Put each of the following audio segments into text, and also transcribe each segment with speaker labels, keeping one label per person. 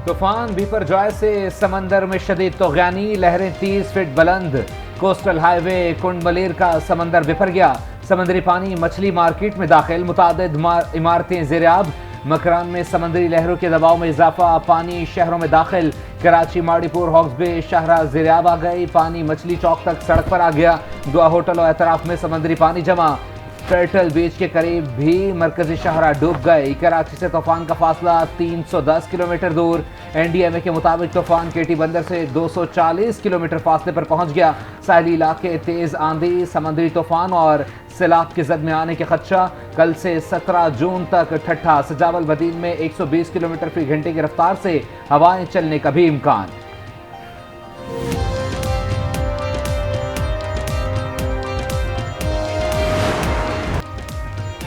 Speaker 1: طوفان beeper joy سے سمندر میں شدید طغیانی، لہریں 30 فٹ بلند۔ کوسٹل ہائی وے کنڈ ملیر کا سمندر بپھر گیا، سمندری پانی مچھلی مارکیٹ میں داخل، متعدد عمارتیں زیرآب۔ مکران میں سمندری لہروں کے دباؤ میں اضافہ، پانی شہروں میں داخل، کراچی، ماڑی پور، ہاکس بے شاہراہ زیرآب آ گئی، پانی مچھلی چوک تک سڑک پر آ گیا، دعا ہوٹل اور اطراف میں سمندری پانی جمع۔ ٹرٹل بیچ کے قریب بھی مرکزی شاہراہ ڈوب گئی۔ کراچی سے طوفان کا فاصلہ 310 کلومیٹر دور۔ این ڈی ایم اے کے مطابق طوفان کیٹی بندر سے 240 کلومیٹر فاصلے پر پہنچ گیا۔ ساحلی علاقے تیز آندھی، سمندری طوفان اور سیلاب کی زد میں آنے کے خدشہ۔ کل سے 17 جون تک ٹھٹھا سجاول بدین میں 120 کلومیٹر فی گھنٹے کی رفتار سے ہوائیں چلنے کا بھی امکان۔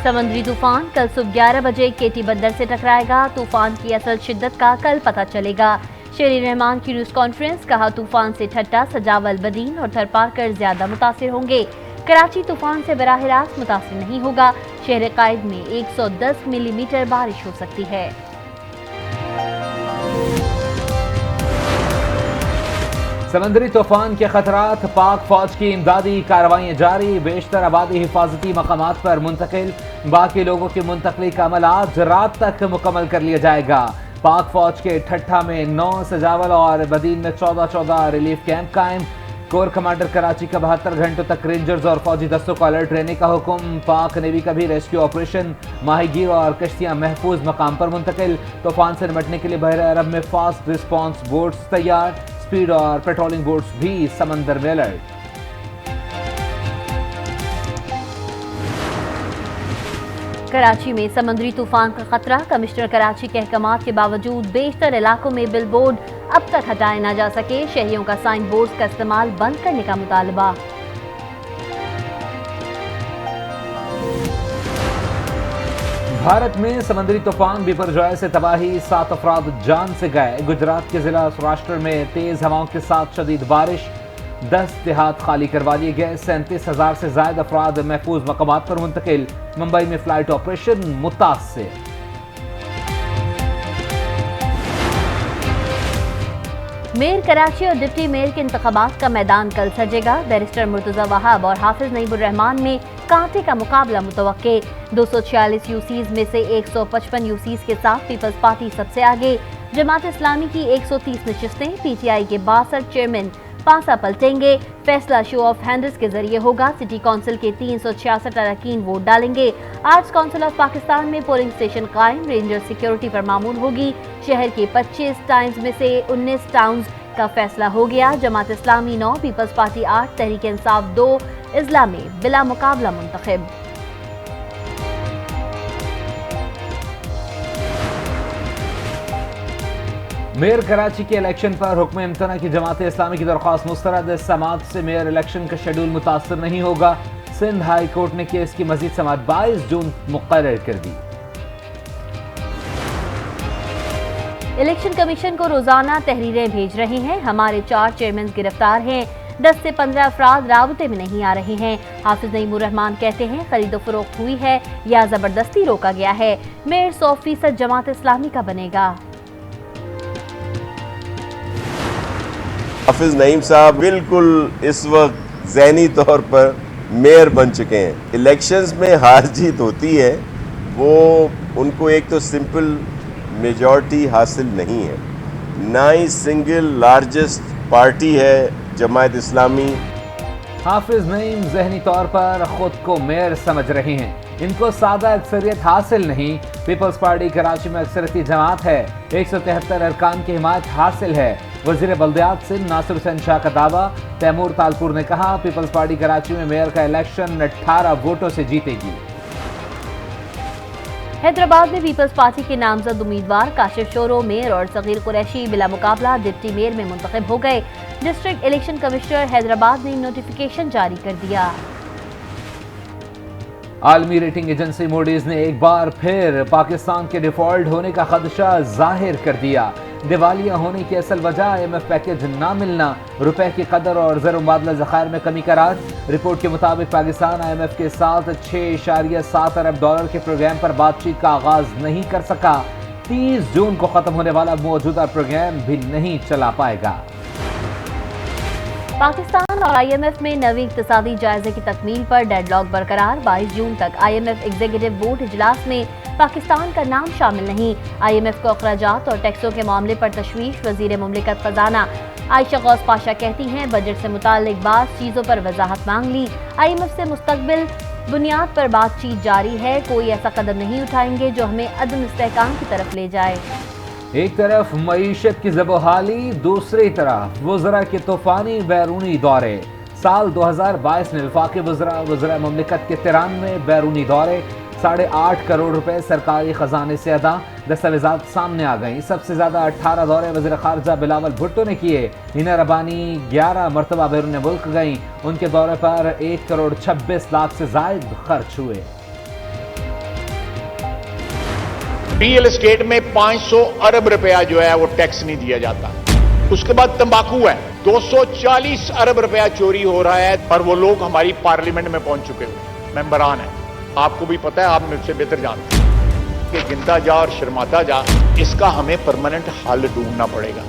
Speaker 2: سمندری طوفان کل صبح 11 بجے کیٹی بندر سے ٹکرائے گا۔ طوفان کی اصل شدت کا کل پتہ چلے گا۔ شہری رحمان کی نیوز کانفرنس، کہا طوفان سے ٹھٹا، سجاول بدین اور تھرپارکر زیادہ متاثر ہوں گے۔ کراچی طوفان سے براہ راست متاثر نہیں ہوگا۔ شہر قائد میں 110 ملی میٹر بارش ہو سکتی ہے۔
Speaker 1: سمندری طوفان کے خطرات، پاک فوج کی امدادی کارروائیاں جاری، بیشتر آبادی حفاظتی مقامات پر منتقل، باقی لوگوں کی منتقلی کا عمل آج رات تک مکمل کر لیا جائے گا۔ پاک فوج کے ٹھٹھا میں 9، سجاول اور بدین میں 14 ریلیف کیمپ قائم۔ کور کمانڈر کراچی کا 72 گھنٹوں تک رینجرز اور فوجی دستوں کو الرٹ رہنے کا حکم۔ پاک نیوی کا بھی ریسکیو آپریشن، ماہی گیر اور کشتیاں محفوظ مقام پر منتقل۔ طوفان سے نمٹنے کے لیے بحر عرب میں فاسٹ رسپانس بوٹس تیار، اسپیڈ اور پیٹرولنگ بوٹس بھی سمندر میں الرٹ۔
Speaker 2: کراچی میں سمندری طوفان کا خطرہ، کمشنر کراچی کے احکامات کے باوجود بیشتر علاقوں میں بل بورڈ اب تک ہٹائے نہ جا سکے، شہریوں کا سائن بورڈز کا استعمال بند کرنے کا مطالبہ۔
Speaker 1: بھارت میں سمندری طوفان بیپر جوائے سے تباہی، 7 افراد جان سے گئے۔ گجرات کے ضلع سوراشٹر میں تیز ہواؤں کے ساتھ شدید بارش، 10 دیہات خالی کروا لیے گئے، 37,000 سے زائد افراد محفوظ مقامات پر منتقل۔ ممبئی میں فلائٹ آپریشن متاثر۔
Speaker 2: میئر کراچی اور ڈپٹی میئر کے انتخابات کا میدان کل سجے گا۔ بیرسٹر مرتضی وہاب اور حافظ نعیم الرحمان میں کانٹے کا مقابلہ متوقع۔ 246 یو سیز میں سے 155 یو سیز کے ساتھ پیپلز پارٹی سب سے آگے۔ جماعت اسلامی کی 130 نشستیں، پی ٹی آئی کے 62 چیئرمین پاسا پلٹیں گے۔ فیصلہ شو آف ہینڈز کے ذریعے ہوگا۔ سٹی کونسل کے 366 اراکین ووٹ ڈالیں گے۔ آرٹس کونسل آف پاکستان میں پولنگ اسٹیشن قائم، رینجر سیکیورٹی پر معمول ہوگی۔ شہر کے 25 ٹاؤنز میں سے 19 ٹاؤنز کا فیصلہ ہو گیا۔ جماعت اسلامی 9، پیپلز پارٹی 8، تحریک انصاف 2 اضلاع میں بلا مقابلہ منتخب۔
Speaker 1: میئر کراچی کے الیکشن پر حکم امتناع کی جماعت اسلامی کی درخواست مسترد۔ سماعت سے میئر الیکشن کا شیڈول متاثر نہیں ہوگا۔ سندھ ہائی کورٹ نے کیس کی مزید سماعت 22 جون مقرر کر دی۔
Speaker 2: الیکشن کمیشن کو روزانہ تحریریں بھیج رہے ہیں، ہمارے 4 چیئرمین گرفتار ہیں، 10 سے 15 افراد رابطے میں نہیں آ رہے ہیں۔ حافظ نعیم الرحمان کہتے ہیں خرید و فروخت ہوئی ہے یا زبردستی روکا گیا ہے۔ میئر 100% جماعت اسلامی کا بنے گا۔
Speaker 3: حافظ نعیم صاحب بالکل اس وقت ذہنی طور پر میئر بن چکے ہیں۔ الیکشنز میں ہار جیت ہوتی ہے، وہ ان کو ایک تو سمپل میجورٹی حاصل نہیں ہے، نہ ہی سنگل لارجسٹ پارٹی ہے جماعت اسلامی۔
Speaker 1: حافظ نعیم ذہنی طور پر خود کو میئر سمجھ رہے ہیں، ان کو سادہ اکثریت حاصل نہیں۔ پیپلز پارٹی کراچی میں اکثریتی جماعت ہے، 173 ارکان کی حمایت حاصل ہے۔ وزیر بلدیات سندھ ناصر حسین شاہ کا دعویٰ۔ تیمور تالپور نے کہا پیپلز پارٹی کراچی میں میئر کا الیکشن 18 ووٹوں سے جیتے گی۔
Speaker 2: حیدرآباد میں پیپلز پارٹی کے نامزد امیدوار کاشف شورو میئر اور صغیر قریشی بلا مقابلہ ڈپٹی میئر میں منتخب ہو گئے۔ ڈسٹرکٹ الیکشن کمشنر حیدرآباد نے نوٹیفیکیشن جاری کر دیا۔
Speaker 1: عالمی ریٹنگ ایجنسی موڈیز نے ایک بار پھر پاکستان کے ڈیفالٹ ہونے کا خدشہ ظاہر کر دیا۔ دیوالیہ ہونے کی اصل وجہ IMF پیکج نہ ملنا، روپے کی قدر اور زر مبادلہ ذخائر میں کمی قرار۔ رپورٹ کے مطابق پاکستان IMF کے ساتھ $6.7 ارب کے پروگرام پر بات چیت کا آغاز نہیں کر سکا۔ 30 जून को खत्म होने वाला मौजूदा प्रोग्राम भी नहीं चला पाएगा।
Speaker 2: पाकिस्तान और IMF में नवी इक्तिसादी जायजे की तकमील पर डेडलॉक बरकरार। 22 जून तक IMF एग्जीक्यूटिव बोर्ड इजलास में पाकिस्तान का नाम शामिल नहीं। IMF को अखराजात और टैक्सों के मामले पर तशवीश। वजीर मुमलिकत खजाना आयशा गौस पाशा कहती हैं, बजट से मुताल्लिक बात चीज़ों पर वजाहत मांग ली। IMF से मुस्तकबिल बुनियाद पर बातचीत जारी है। कोई ऐसा कदम नहीं उठाएंगे जो हमें अदम इस्तेहकाम की तरफ ले जाए।
Speaker 1: एक तरफ मईशत की ज़बोहाली, दूसरी तरफ वज़रा के तूफ़ानी बैरूनी दौरे। साल 2022 में वफाकी वज़रा मुमलिकत के 93 बैरूनी दौरे, 8.5 करोड़ रुपए सरकारी खजाने से अदा। दस्तावेज़ात सामने आ गई। सबसे ज़्यादा 18 दौरे वज़ीर ख़ारजा बिलावल भुट्टो ने किए। हिना रबानी 11 मरतबा बैरून मुल्क गईं। उनके दौरे पर 1 करोड़ 26 लाख से ज़ायद खर्च हुए।
Speaker 4: रियल एस्टेट में 500 अरब रुपया जो है वो टैक्स नहीं दिया जाता। उसके बाद तंबाकू है, 240 अरब रुपया चोरी हो रहा है, पर वो लोग हमारी पार्लियामेंट में पहुंच चुके हुए मेंबरान हैं। आपको भी पता है, आप मुझसे बेहतर जानते हैं कि गिनता जा और शर्माता जा, इसका हमें परमानेंट हल ढूंढना पड़ेगा।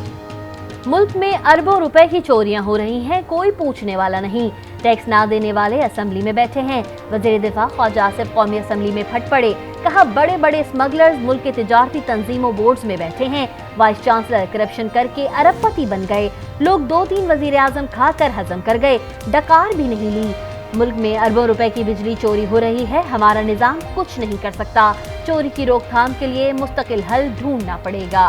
Speaker 2: मुल्क में अरबों रुपए की चोरियां हो रही हैं, कोई पूछने वाला नहीं। टैक्स ना देने वाले असेंबली में बैठे हैं। वज़ीर दिफा ख्वाजा आसिफ कौमी असेंबली में फट पड़े। कहा, बड़े बड़े स्मगलर्स मुल्क के तिजारती तंजीमों बोर्ड्स में बैठे हैं। वाइस चांसलर करप्शन करके अरबपति बन गए। लोग 2-3 वजीर आजम खाकर हजम कर गए, डकार भी नहीं ली। मुल्क में अरबों रुपए की बिजली चोरी हो रही है। हमारा निजाम कुछ नहीं कर सकता। चोरी की रोकथाम के लिए मुस्तकिल हल ढूंढना पड़ेगा।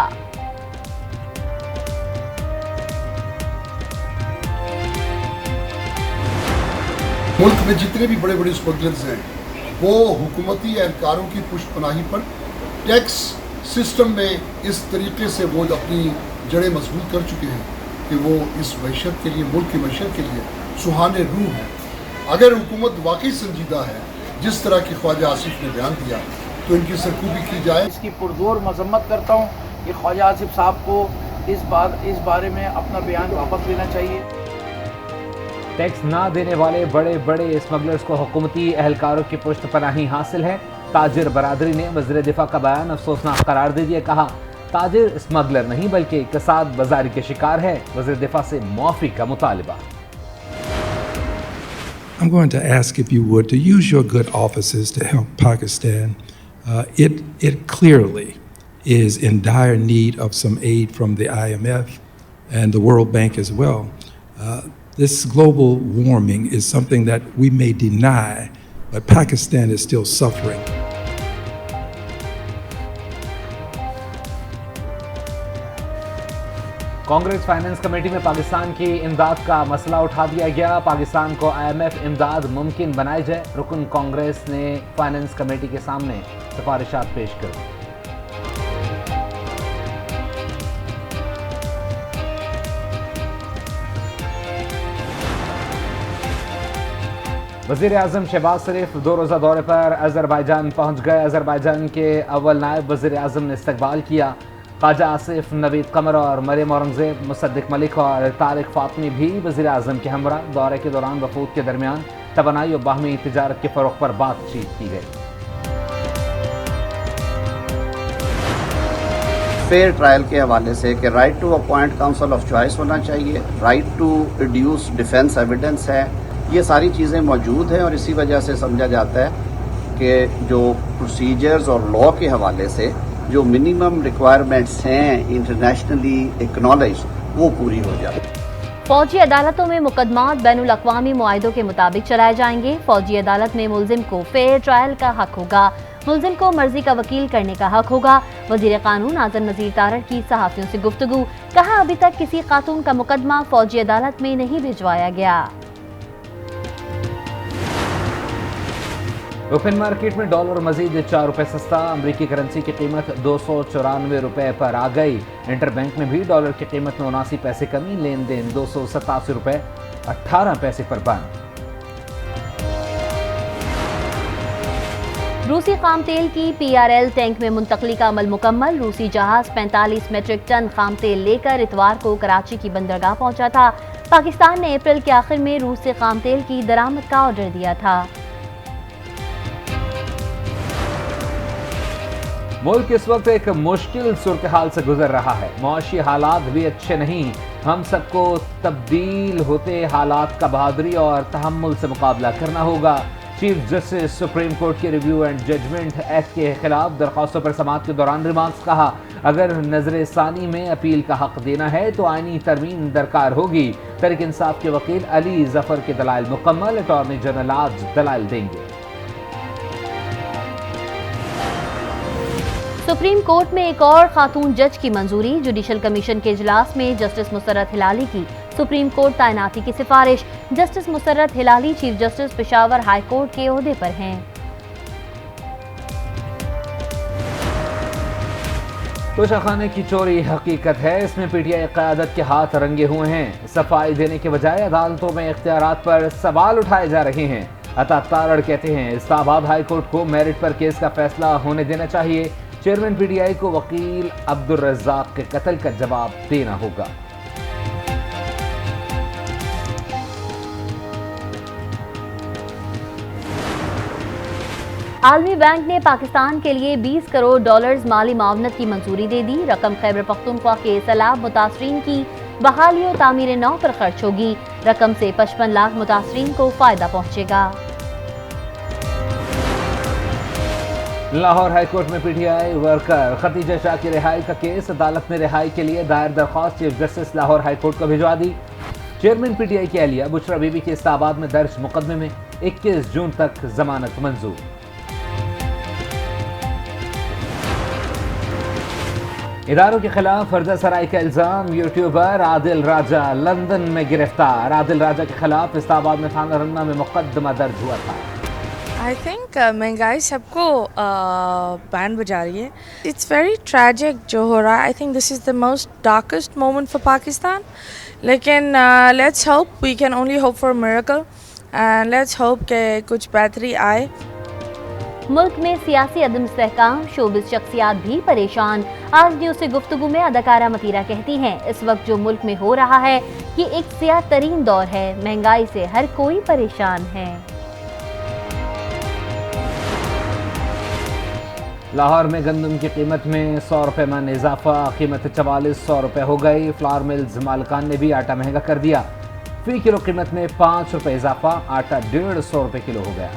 Speaker 5: मुल्क में जितने भी बड़े बड़े स्मगलर्स हैं वो हुकूमती एहलकारों की पुष्टपनाही पर टैक्स सिस्टम में इस तरीके से वो अपनी जड़ें मजबूत कर चुके हैं कि वो इस मईशत के लिए, मुल्क की मईशत के लिए सुहाने रूह है। अगर हुकूमत वाकई संजीदा है, जिस तरह की ख्वाजा आसिफ ने बयान दिया, तो इनकी सरकूबी की जाए।
Speaker 6: इसकी पुरजोर मजम्मत करता हूँ कि ख्वाजा आसिफ साहब को इस बारे में अपना बयान वापस लेना चाहिए।
Speaker 1: टैक्स ना देने वाले बड़े बड़े स्मगलर्स को हुकूमती एहलकारों की पुष्टपनाही हासिल है। ताजिर बरादरी ने वज़ीर दिफा का बयान अफसोसनाक करार दे दिया। कहा, ताजिर स्मगलर नहीं बल्कि इक़्तिसाद बाज़ारी के शिकार है। वज़ीर दिफा से मुआफ़ी का मुतालिबा।
Speaker 7: I'm going to ask if you would to use your good offices to help Pakistan. It clearly is in dire need of some aid from the IMF and the World Bank as well. This global warming is something that we may deny, but Pakistan is still suffering.
Speaker 1: Congress finance committee में पाकिस्तान की इमदाद का मसला उठा दिया गया। पाकिस्तान को IMF इमदाद मुमकिन बनाई जाए। रुकन कांग्रेस ने फाइनेंस कमेटी के सामने सिफारिशात पेश कर दी। वज़ीर आज़म शहबाज शरीफ 2 रोज़ा दौरे पर अज़रबैजान पहुँच गए। अज़रबैजान के अव्वल नायब वज़ीर आज़म ने इस्तकबाल किया। ख्वाजा आसिफ, नवीद कमर और मरियम औरंगज़ेब, मुसद्दिक मलिक और तारिक फातमी भी वज़ीर आज़म के हमरा। दौरे के दौरान वफूद के दरमियान तवानाई और बाहमी तिजारत के फ़रोग़ पर बातचीत की गई।
Speaker 8: फेयर ट्रायल के हवाले से कि right to appoint counsel of choice होना चाहिए, right to reduce defence evidence है, ये सारी चीज़ें मौजूद हैं। और इसी वजह से समझा जाता है कि जो प्रोसीजर्स और लॉ के हवाले से जो मिनिमम रिक्वायरमेंट्स हैं इंटरनेशनली एक्नॉलेज, वो पूरी हो जाए।
Speaker 2: फौजी अदालतों में मुकदमात बैनुल अक़वामी मुआहिदों के मुताबिक चलाए जाएंगे। फौजी अदालत में मुलजिम को फेयर ट्रायल का हक होगा। मुलजिम को मर्जी का वकील करने का हक होगा। वजीर कानून आज़म नज़ीर तारड़ की सहाफ़ियों से गुफ्तगू। कहा, अभी तक किसी खातून का मुकदमा फौजी अदालत में नहीं भिजवाया गया।
Speaker 1: ओपन मार्केट में डॉलर मजीद 4 रुपए सस्ता। अमरीकी करेंसी की कीमत 294 रुपए पर आ गई। इंटरबैंक में भी डॉलर की कीमत में 79 पैसे कमी। लेन देन 287 रुपए 18 पैसे पर बंद।
Speaker 2: रूसी खाम तेल की PRL टैंक में मुंतकली का अमल मुकम्मल। रूसी जहाज 45 मेट्रिक टन खाम तेल लेकर इतवार को कराची की बंदरगाह पहुंचा था। पाकिस्तान ने अप्रैल के आखिर में रूस से खाम तेल की दरामद का ऑर्डर दिया था।
Speaker 1: मुल्क इस वक्त एक मुश्किल सूरत हाल से गुजर रहा है। मुआशी हालात भी अच्छे नहीं। हम सबको तब्दील होते हालात का बहादुरी और तहम्मुल से मुकाबला करना होगा। चीफ जस्टिस सुप्रीम कोर्ट के रिव्यू एंड जजमेंट एक्ट के खिलाफ दरख्वास्तों पर समाअत के दौरान रिमार्क्स। कहा, अगर नजर सानी में अपील का हक देना है तो आईनी तरमीम दरकार होगी। तहरीक इंसाफ के वकील अली जफर के दलाइल मुकम्मल, अटॉर्नी जनरल आज दलाइल देंगे।
Speaker 2: सुप्रीम कोर्ट में एक और खातून जज की मंजूरी। जुडिशल कमीशन के इजलास में जस्टिस मुसर्रत हिलाली की सुप्रीम कोर्ट तैनाती की सिफारिश। Justice Musarrat Hilali chief justice Peshawar high court के ओहदे पर हैं।
Speaker 1: तोशाखाने की चोरी हकीकत है, इसमें पीटीआई क़यादत के हाथ रंगे हुए हैं। सफाई देने के बजाय अदालतों में इख्तियारात पर सवाल उठाए जा रहे हैं। अता तारड़ कहते हैं इस्लामाबाद हाई कोर्ट को मेरिट पर केस का फैसला होने देना चाहिए। चेयरमैन पीटीआई को वकील अब्दुल रज़्ज़ाक के कत्ल का जवाब देना होगा।
Speaker 2: आलमी बैंक ने पाकिस्तान के लिए $20 करोड़ माली मावनत की मंजूरी दे दी। रकम खैबर पख्तूनख्वा के सैलाब मुतासरीन की बहाली और तामीर नौ पर खर्च होगी। रकम से 55 लाख मुतासरीन को फायदा पहुंचेगा।
Speaker 1: लाहौर हाई कोर्ट में पीटीआई वर्कर खतीजा शाह की रिहाई का केस। अदालत ने रिहाई के लिए दायर दरख्वास्त chief justice Lahore high court को भिजवा दी। चेयरमैन पीटीआई की अहलिया बुशरा बीबी के इस्लामाबाद में दर्ज मुकदमे में 21 जून तक जमानत मंजूर। इदारों के खिलाफ फर्जा सराई का इल्जाम। यूट्यूबर आदिल राजा लंदन में गिरफ्तार। आदिल राजा के खिलाफ इस्लामाबाद में थाना रन्ना में मुकदमा दर्ज हुआ था।
Speaker 9: आई थिंक महंगाई सबको बैंड बजा रही है। इट्स वेरी ट्रैजिक जो हो रहा है। I think this is the most darkest moment for Pakistan. लेकिन let's hope, we can only hope for miracle and let's hope कि कुछ बेहतरी आए।
Speaker 2: मुल्क में सियासी अदम इस्तेहकाम, शोबिस शख्सियात भी परेशान। आज न्यूज़ से गुफ्तगू में अदाकारा मतीरा कहती हैं इस वक्त जो मुल्क में हो रहा है ये एक सियाह तरीन दौर है। महंगाई से हर कोई परेशान है।
Speaker 1: लाहौर में गंदम की कीमत में 100 रुपये मन इजाफा। कीमत 4400 रुपये हो गई। फ्लावर मिल्स मालिकान ने भी आटा महंगा कर दिया। फी किलो कीमत में 5 रुपये इजाफा। आटा 150 रुपये किलो हो गया।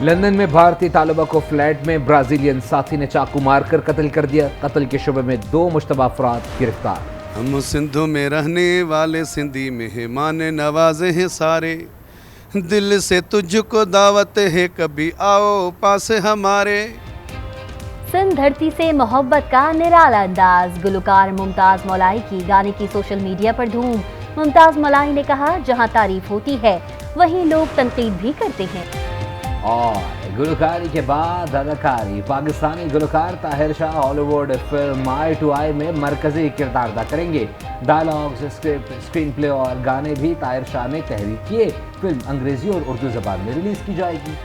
Speaker 1: लंदन में भारतीय तालिबा को फ्लैट में ब्राजीलियन साथी ने चाकू मारकर कत्ल कर दिया। कत्ल के शुबे में 2 मुश्तबा अफराद गिरफ्तार।
Speaker 10: हम सिंधु में रहने वाले सिंधी मेहमान नवाजे हैं सारे। दिल से तुझको दावत है कभी आओ पास हमारे।
Speaker 2: सिंध धरती से मोहब्बत का निराला अंदाज। गुलकार मुमताज मौलाई की गाने की सोशल मीडिया पर धूम। मुमताज मौलाई ने कहा जहां तारीफ होती है वहीं लोग तनकीद भी करते हैं।
Speaker 1: और गुलकारी के बाद अदाकारी। पाकिस्तानी गुलकार Tahir Shah Hollywood film Eye to Eye में मरकजी किरदार अदा करेंगे। डायलॉग्स, स्क्रिप्ट, स्क्रीन प्ले और गाने भी ताहिर शाह ने तहरीर किए। फिल्म अंग्रेजी और उर्दू ज़बान में रिलीज की जाएगी।